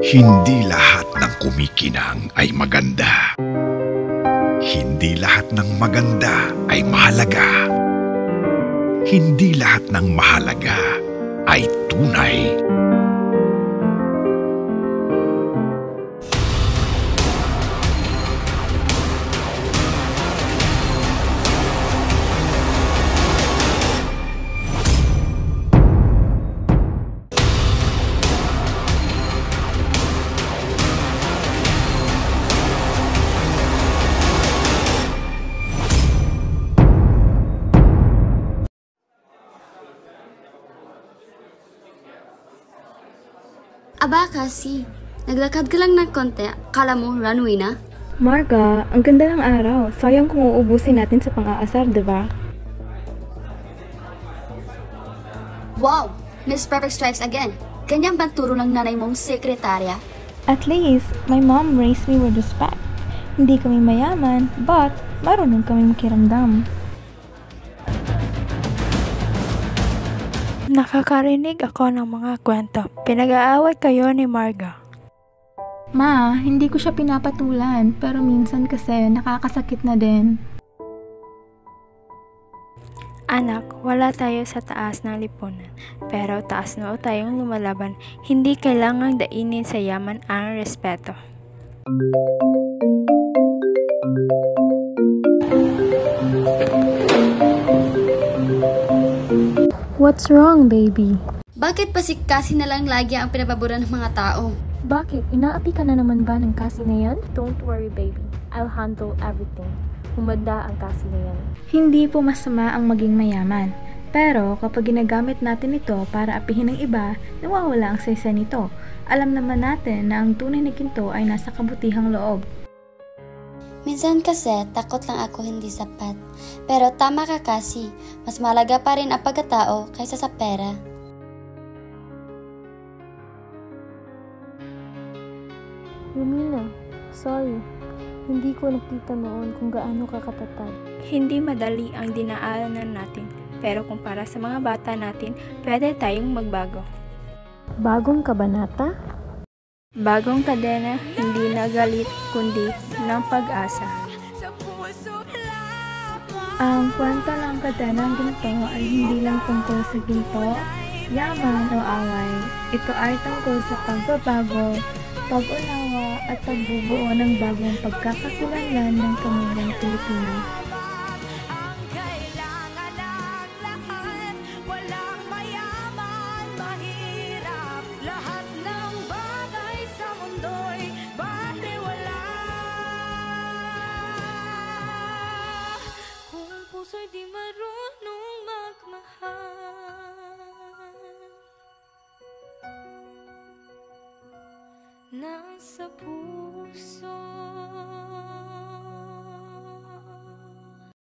Hindi lahat ng kumikinang ay maganda. Hindi lahat ng maganda ay mahalaga. Hindi lahat ng mahalaga ay tunay. Aba kasi, naglakad ka lang ng konti, kala mo runway na? Marga, ang ganda ng araw. Sayang kung uubusin natin sa pang-aasar, diba? Wow! Miss Perfect Strikes again. Ganyan bang turo ng nanay mong sekretarya? At least, my mom raised me with respect. Hindi kami mayaman, but marunong kami makiramdam. Nakakarinig ako ng mga kwento. Pinag-aaway kayo ni Marga. Ma, hindi ko siya pinapatulan, pero minsan kasi nakakasakit na din. Anak, wala tayo sa taas ng lipunan, pero taas noo tayong lumalaban. Hindi kailangang dainin sa yaman ang respeto. What's wrong, baby? Bakit pa si Cassie na lang lagi ang pinapabura ng mga tao? Bakit? Inaapi ka na naman ba ng Cassie na yan? Don't worry, baby. I'll handle everything. Humanda ang Cassie na yan. Hindi po masama ang maging mayaman. Pero kapag ginagamit natin ito para apihin ng iba, nawawala ang saysa nito. Alam naman natin na ang tunay na ginto ay nasa kabutihang loob. Minsan kasi, takot lang ako hindi sapat. Pero tama ka kasi, mas mahalaga pa rin ang pagkatao kaysa sa pera. Lumina, sorry. Hindi ko nakita noon kung gaano ka katatag. Hindi madali ang dinaanan natin, pero kumpara sa mga bata natin, pwede tayong magbago. Bagong kabanata? Bagong kadena, hindi na galit, kundi ng pag-asa. Ang kwento ng kadenang ginto ay hindi lang tungkol sa ginto, yaman o away. Ito ay tungkol sa pagbabago, pag-unawa at pagbubuo ng bagong pagkakakilanlan ng pamilyang Pilipino. Puso'y di marunong magmahal, nasa puso.